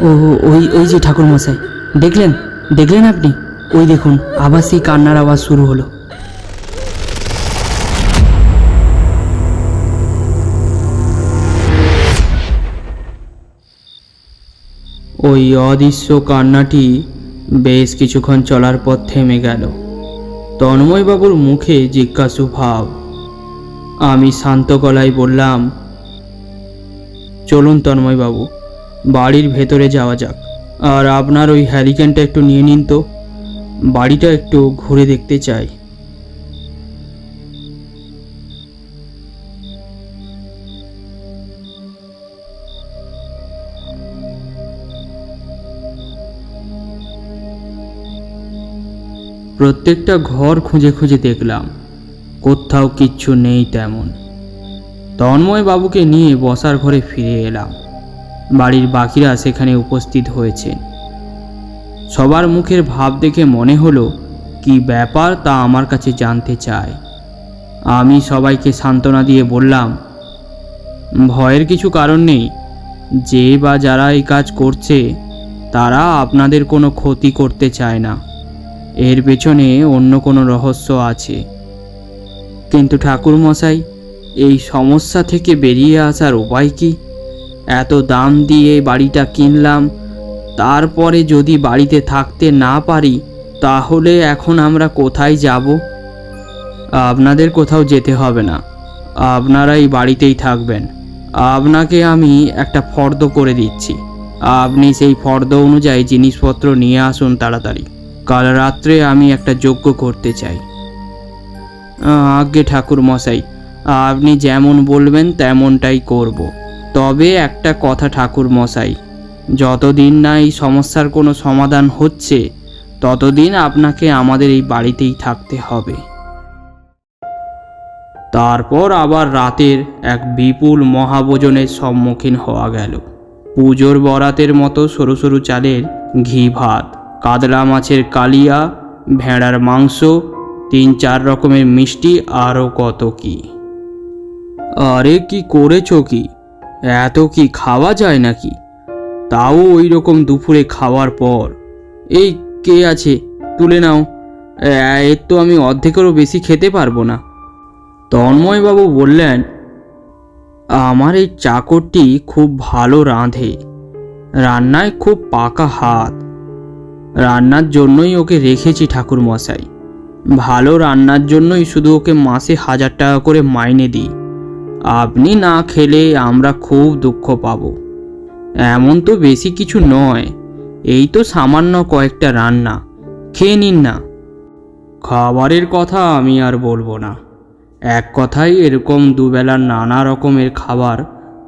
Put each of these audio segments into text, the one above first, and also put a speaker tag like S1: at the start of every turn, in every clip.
S1: ও ওই ওই যে ঠাকুর মশাই, দেখলেন দেখলেন আপনি? ওই দেখুন, আবার সেই কান্নার আওয়াজ শুরু হলো। ওই অদৃশ্য কান্নাটি বেশ কিছুক্ষণ চলার পর থেমে গেল। তন্ময়বাবুর মুখে জিজ্ঞাসু ভাব। আমি শান্ত গলায় বললাম, চলুন তন্ময়বাবু, বাড়ির ভেতরে যাওয়া যাক। আর আপনার ওই হ্যারিকেনটা একটু নিয়ে নিন তো, বাড়িটা একটু ঘুরে দেখতে চাই। প্রত্যেকটা ঘর খুঁজে খুঁজে দেখলাম, কোথাও কিচ্ছু নেই তেমন। তন্ময়বাবুকে নিয়ে বসার ঘরে ফিরে এলাম। বাড়ির বাকিরা সেখানে উপস্থিত হয়েছেন। সবার মুখের ভাব দেখে মনে হলো কি ব্যাপার তা আমার কাছে জানতে চায়। আমি সবাইকে সান্ত্বনা দিয়ে বললাম, ভয়ের কিছু কারণ নেই। যে বা যারা এই কাজ করছে তারা আপনাদের কোনো ক্ষতি করতে চায় না। এর পেছনে অন্য কোনো রহস্য আছে। কিন্তু ঠাকুরমশাই, এই সমস্যা থেকে বেরিয়ে আসার উপায় কি? এত দাম দিয়ে বাড়িটা কিনলাম, তারপরে যদি বাড়িতে থাকতে না পারি তাহলে এখন আমরা কোথায় যাব? আপনাদের কোথাও যেতে হবে না, আপনারা এই বাড়িতেই থাকবেন। আপনাকে আমি একটা ফর্দ করে দিচ্ছি, আপনি সেই ফর্দ অনুযায়ী জিনিসপত্র নিয়ে আসুন তাড়াতাড়ি। কাল রাত্রে আমি একটা যজ্ঞ করতে চাই। আজ্ঞে ঠাকুর মশাই, আপনি যেমন বলবেন তেমনটাই করব। তবে একটা কথা ঠাকুর মশাই, যতদিন না এই সমস্যার কোনো সমাধান হচ্ছে ততদিন আপনাকে আমাদের এই বাড়িতেই থাকতে হবে। তারপর আবার রাতের এক বিপুল মহাভোজনের সম্মুখীন হওয়া গেল। পুজোর বরাতের মতো সরু সরু চালের ঘি ভাত, কাতলা মাছের কালিয়া, ভেড়ার মাংস, 3-4 রকমের মিষ্টি, আরও কত কি। আরে কি করেছ কি? এত কি খাওয়া যায় নাকি? তাও ওই রকম দুপুরে খাওয়ার পর। এই কে আছে, তুলে নাও, এর তো আমি অর্ধেকেরও বেশি খেতে পারবো না। তন্ময়বাবু বললেন, আমার এই চাকরটি খুব ভালো রাঁধে, রান্নায় খুব পাকা হাত। রান্নার জন্যই ওকে রেখেছি ঠাকুর মশাই। ভালো রান্নার জন্যই শুধু ওকে মাসে 1000 টাকা করে মাইনে দিই। আপনি না খেলে আমরা খুব দুঃখ পাব। এমন তো বেশি কিছু নয়, এই তো সামান্য কয়েকটা রান্না, খেয়ে নিন না। খাবারের কথা আমি আর বলবো না। এক কথায় এরকম দুবেলার নানা রকমের খাবার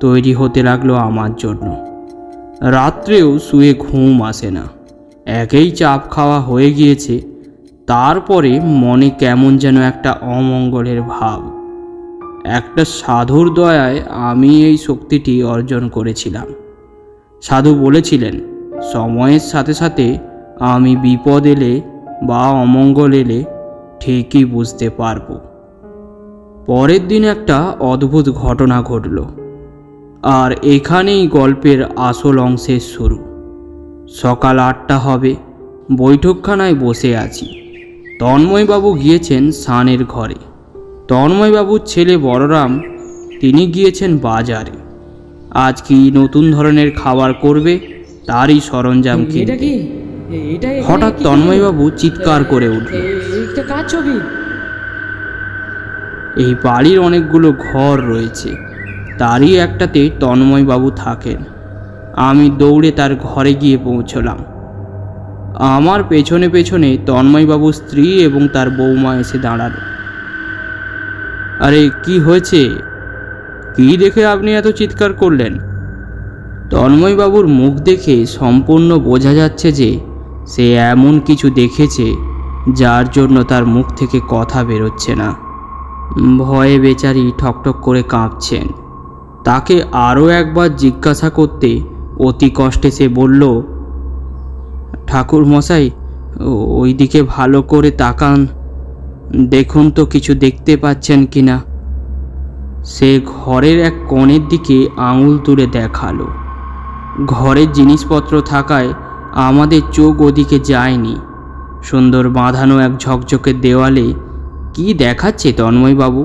S1: তৈরি হতে লাগলো আমার জন্য। রাত্রেও শুয়ে ঘুম আসে না, একেই চাপ খাওয়া হয়ে গিয়েছে। তারপরে মনে কেমন যেন একটা অমঙ্গলের ভাব। একটা সাধুর দয়ায় আমি এই শক্তিটি অর্জন করেছিলাম। সাধু বলেছিলেন, সময়ের সাথে সাথে আমি বিপদ এলে বা অমঙ্গল এলে ঠিকই বুঝতে পারবো। পরের দিন একটা অদ্ভুত ঘটনা ঘটল, আর এখানেই গল্পের আসল অংশের শুরু। সকাল 8টা হবে, বৈঠকখানায় বসে আছি। তন্ময়বাবু গিয়েছেন সানের ঘরে। তন্ময়বাবুর ছেলে বড়রাম, তিনি গিয়েছেন বাজারে। আজ কি নতুন ধরনের খাবার করবে তারই সরঞ্জাম কিনতে। হঠাৎ তন্ময়বাবু চিৎকার করে উঠল, এই বাড়ির অনেকগুলো ঘর রয়েছে, তারই একটাতে তন্ময়বাবু থাকেন। আমি দৌড়ে তার ঘরে গিয়ে পৌঁছলাম। আমার পেছনে পেছনে তন্ময়বাবুর স্ত্রী এবং তার বৌমা এসে দাঁড়ালো। আরে কি হয়েছে? কি দেখে আপনি এত চিৎকার করলেন? তন্ময়বাবুর মুখ দেখে সম্পূর্ণ বোঝা যাচ্ছে যে সে এমন কিছু দেখেছে যার জন্য তার মুখ থেকে কথা বেরোচ্ছে না। ভয়ে বেচারি ঠকঠক করে কাঁপছেন। তাকে আরও একবার জিজ্ঞাসা করতে অতি কষ্টে সে বলল, ঠাকুর মশাই, ওই দিকে ভালো করে তাকান, দেখুন তো কিছু দেখতে পাচ্ছেন কিনা। সে ঘরের এক কোণের দিকে আঙুল তুলে দেখালো। ঘরের জিনিসপত্র থাকায় আমাদের চোখ ওদিকে যায়নি। সুন্দর বাঁধানো এক ঝকঝকে দেওয়ালে কি দেখাচ্ছে তন্ময়বাবু?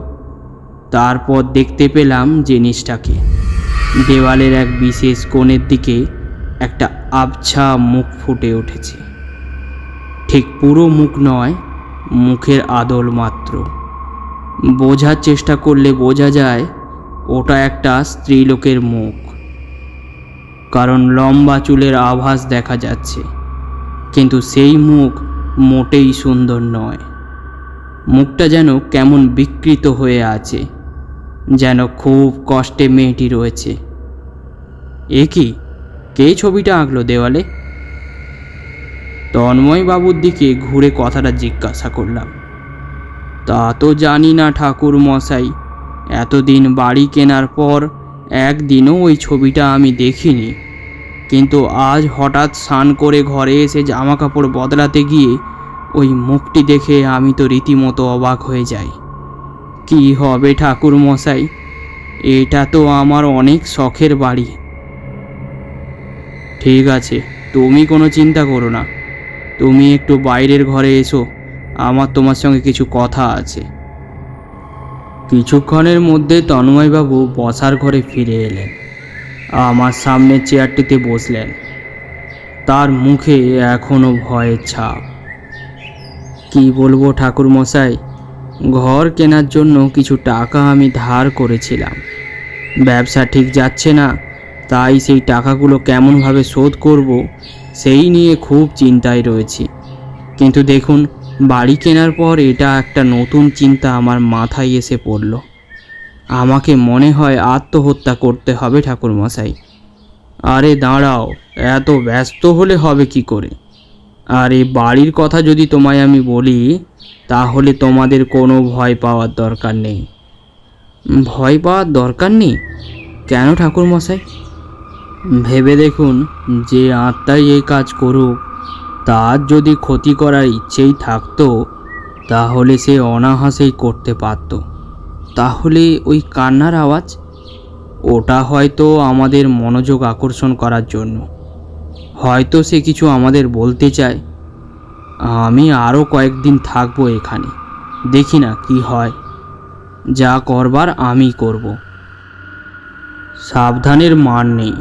S1: তারপর দেখতে পেলাম জিনিসটাকে। দেওয়ালের এক বিশেষ কোণের দিকে একটা আবছা মুখ ফুটে উঠেছে। ঠিক পুরো মুখ নয়, মুখের আদল মাত্র। বোঝার চেষ্টা করলে বোঝা যায় ওটা একটা স্ত্রীলোকের মুখ, কারণ লম্বা চুলের আভাস দেখা যাচ্ছে। কিন্তু সেই মুখ মোটেই সুন্দর নয়। মুখটা যেন কেমন বিকৃত হয়ে আছে, যেন খুব কষ্টে মেয়েটি রয়েছে। এ কি, কে ছবিটা আঁকলো দেওয়ালে? তন্ময়বাবুর দিকে ঘুরে কথাটা জিজ্ঞাসা করলাম। তা তো জানি না ঠাকুর মশাই, এতদিন বাড়ি কেনার পর একদিনও ওই ছবিটা আমি দেখিনি। কিন্তু আজ হঠাৎ স্নান করে ঘরে এসে জামা কাপড় বদলাতে গিয়ে ওই মুখটি দেখে আমি তো রীতিমতো অবাক হয়ে যাই। কি হবে ঠাকুর মশাই, এটা তো আমার অনেক শখের বাড়ি। ঠিক আছে, তুমি কোনো চিন্তা করো না, তুমি একটু বাইরের ঘরে এসো, আমার তোমার সঙ্গে কিছু কথা আছে। কিছুক্ষণের মধ্যে তন্ময়বাবু বসার ঘরে ফিরে এলেন। আমার সামনে চেয়ারটিতে বসলেন। তার মুখে এখনো ভয়ের ছাপ। কি বলবো ঠাকুর মশাই, ঘর কেনার জন্য কিছু টাকা আমি ধার করেছিলাম। ব্যবসা ঠিক যাচ্ছে না, তাই সেই টাকাগুলো কেমনভাবে শোধ করব সেই নিয়ে খুব চিন্তায় রয়েছি। কিন্তু দেখুন, বাড়ি কেনার পর এটা একটা নতুন চিন্তা আমার মাথায় এসে পড়ল। আমাকে মনে হয় আত্মহত্যা করতে হবে ঠাকুর মশাই। আরে দাঁড়াও, এত ব্যস্ত হলে হবে কি করে? আর এই বাড়ির কথা যদি তোমায় আমি বলি, তাহলে তোমাদের কোনো ভয় পাওয়ার দরকার নেই। ভয় পাওয়ার দরকার নেই কেন ঠাকুর মশাই? ভেবে দেখুন, যে আত্মাই এই কাজ করুক, তার যদি ক্ষতি করার ইচ্ছেই থাকতো তাহলে সে অনায়াসেই করতে পারত। তাহলে ওই কান্নার আওয়াজ, ওটা হয়তো আমাদের মনোযোগ আকর্ষণ করার জন্য। হয়তো সে কিছু আমাদের বলতে চায়। আমি আরও কয়েকদিন থাকবো এখানে, দেখি না কি হয়। যা করবার আমি করব। সাবধানের মান নেই,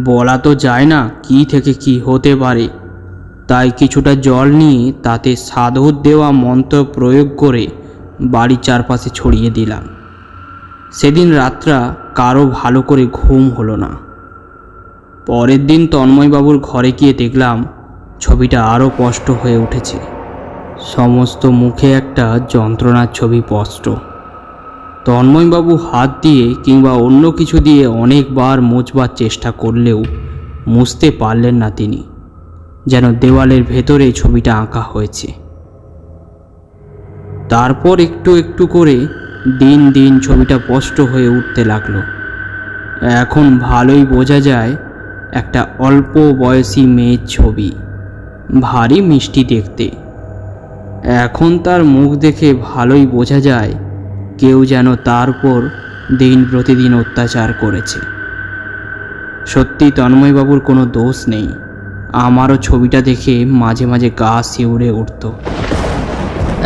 S1: বলা তো যায় না কি থেকে কি হতে পারে। তাই কিছুটা জল নিয়ে তাতে সাধুর দেওয়া মন্ত্র প্রয়োগ করে বাড়ির চারপাশে ছড়িয়ে দিলাম। সেদিন রাতটা কারো ভালো করে ঘুম হলো না। পরের দিন তন্ময়বাবুর ঘরে গিয়ে দেখলাম ছবিটা আরও স্পষ্ট হয়ে উঠেছে। সমস্ত মুখে একটা যন্ত্রণার ছবি স্পষ্ট। তন্ময়বাবু হাত দিয়ে কিংবা অন্য কিছু দিয়ে অনেকবার মুছবার চেষ্টা করলেও মুছতে পারলেন না তিনি, যেন দেওয়ালের ভেতরে ছবিটা আঁকা হয়েছে। তারপর একটু একটু করে দিন দিন ছবিটা স্পষ্ট হয়ে উঠতে লাগলো। এখন ভালোই বোঝা যায় একটা অল্প বয়সী মেয়ের ছবি, ভারী মিষ্টি দেখতে। এখন তার মুখ দেখে ভালোই বোঝা যায় কেউ যেন তার উপর দিন প্রতিদিন অত্যাচার করেছে। সত্যি তন্ময়বাবুর কোনো দোষ নেই। আমারও ছবিটা দেখে মাঝে মাঝে গা শিউরে উঠত।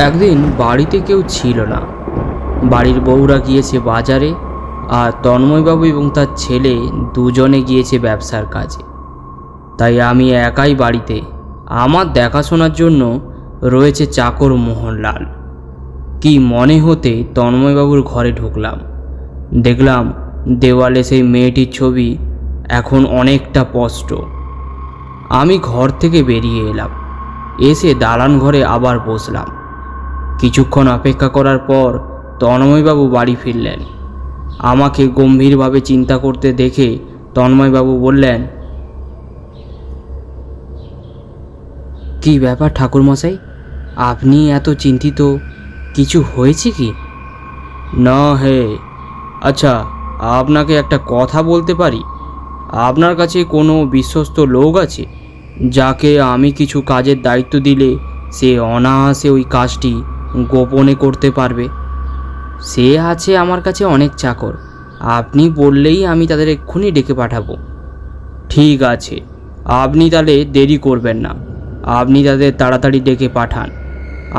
S1: একদিন বাড়িতে কেউ ছিল না, বাড়ির বউরা গিয়েছে বাজারে, আর তন্ময়বাবু এবং তার ছেলে দুজনে গিয়েছে ব্যবসার কাজে। তাই আমি একাই বাড়িতে। আমার দেখাশোনার জন্য রয়েছে চাকর মোহনলাল। কি মনে হতে তন্ময়বাবুর ঘরে ঢুকলাম। দেখলাম দেওয়ালে সেই মেয়েটির ছবি এখন অনেকটা স্পষ্ট। আমি ঘর থেকে বেরিয়ে এলাম, এসে দালান ঘরে আবার বসলাম। কিছুক্ষণ অপেক্ষা করার পর তন্ময়বাবু বাড়ি ফিরলেন। আমাকে গম্ভীরভাবে চিন্তা করতে দেখে তন্ময়বাবু বললেন, কি ব্যাপার ঠাকুরমশাই, আপনি এত চিন্তিত? কিছু হয়েছে কি? না হে, আচ্ছা আপনাকে একটা কথা বলতে পারি? আপনার কাছে কোনো বিশ্বস্ত লোক আছে যাকে আমি কিছু কাজের দায়িত্ব দিলে সে অনায়াসে ওই কাজটি গোপনে করতে পারবে? সে আছে আমার কাছে অনেক চাকর, আপনি বললেই আমি তাদের এক্ষুনি ডেকে পাঠাবো। ঠিক আছে, আপনি তাহলে দেরি করবেন না, আপনি তাদের তাড়াতাড়ি ডেকে পাঠান,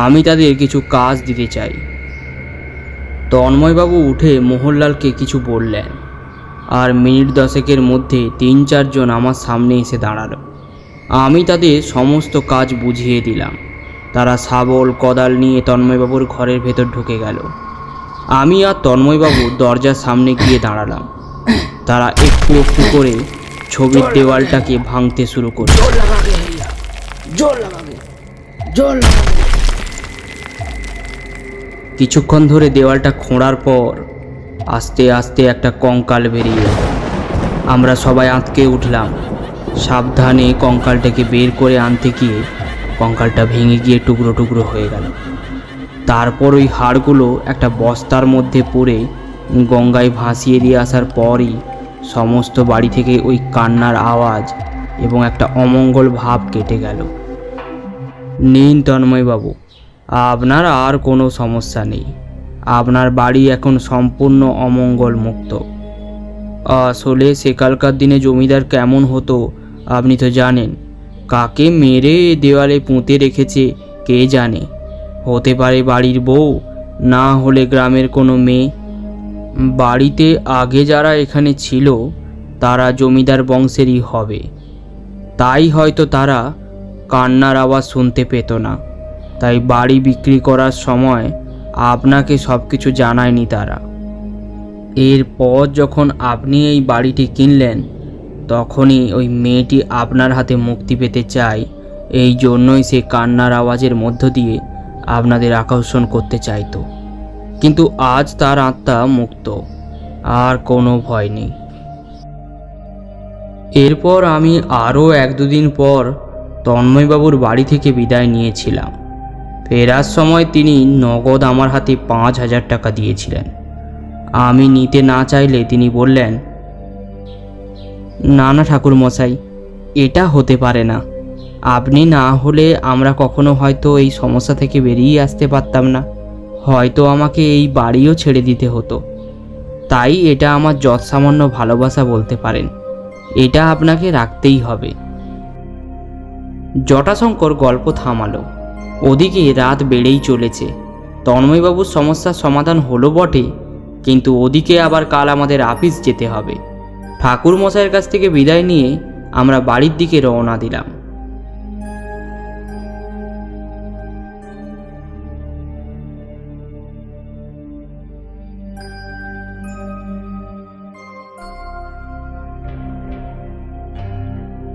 S1: আমি তাদের কিছু কাজ দিতে চাই। তন্ময়বাবু উঠে মোহনলালকে কিছু বললেন, আর মিনিট 10 মধ্যে 3-4 জন আমার সামনে এসে দাঁড়ালো। আমি তাদের সমস্ত কাজ বুঝিয়ে দিলাম। তারা শাবল কোদাল নিয়ে তন্ময়বাবুর ঘরের ভেতর ঢুকে গেল। আমি আর তন্ময়বাবু দরজার সামনে গিয়ে দাঁড়ালাম। তারা একটু একটু করে ছবির দেওয়ালটাকে ভাঙতে শুরু করল। কিছুক্ষণ ধরে দেওয়ালটা খোঁড়ার পর আস্তে আস্তে একটা কঙ্কাল বেরিয়ে এলো। আমরা সবাই আঁতকে উঠলাম। সাবধানে কঙ্কালটাকে বের করে আনতে গিয়ে কঙ্কালটা ভেঙে গিয়ে টুকরো টুকরো হয়ে গেল। তারপর ওই হাড়গুলো একটা বস্তার মধ্যে পড়ে গঙ্গায় ভাসিয়ে দিয়ে আসার পরই সমস্ত বাড়ি থেকে ওই কান্নার আওয়াজ এবং একটা অমঙ্গল ভাব কেটে গেল। নিন তন্ময়বাবু, আপনার আর কোনো সমস্যা নেই, আপনার বাড়ি এখন সম্পূর্ণ অমঙ্গল মুক্ত। আসলে সেকালকার দিনে জমিদার কেমন হতো আপনি তো জানেন। কাকে মেরে দেওয়ালে পুঁতে রেখেছে কে জানে, হতে পারে বাড়ির বউ, না হলে গ্রামের কোনো মেয়ে। বাড়িতে আগে যারা এখানে ছিল তারা জমিদার বংশেরই হবে, তাই হয়তো তারা কান্নার আওয়াজ শুনতে পেত না, তাই বাড়ি বিক্রি করার সময় আপনাকে সব কিছু জানায়নি তারা। এরপর যখন আপনি এই বাড়িটি কিনলেন তখনই ওই মেয়েটি আপনার হাতে মুক্তি পেতে চায়, এই জন্যই সে কান্নার আওয়াজের মধ্য দিয়ে আপনাদের আকর্ষণ করতে চাইতো। কিন্তু আজ তার আত্মা মুক্ত, আর কোনো ভয় নেই। এরপর আমি আরও 1-2 দিন পর তন্ময়বাবুর বাড়ি থেকে বিদায় নিয়েছিলাম। ফেরার সময় তিনি নগদ আমার হাতে 5,000 টাকা দিয়েছিলেন। আমি নিতে না চাইলে তিনি বললেন, না না ঠাকুরমশাই, এটা হতে পারে না। আপনি না হলে আমরা কখনো হয়তো এই সমস্যা থেকে বেরিয়ে আসতে পারতাম না, হয়তো আমাকে এই বাড়িও ছেড়ে দিতে হতো। তাই এটা আমার যৎসামান্য ভালোবাসা বলতে পারেন, এটা আপনাকে রাখতেই হবে। জটাশঙ্কর গল্প থামালো। ওদিকে রাত বেড়েই চলেছে। তন্ময়বাবুর সমস্যার সমাধান হলো বটে, কিন্তু ওদিকে আবার কাল আমাদের আপিস যেতে হবে। ঠাকুরমশাইয়ের কাছ থেকে বিদায় নিয়ে আমরা বাড়ির দিকে রওনা দিলাম।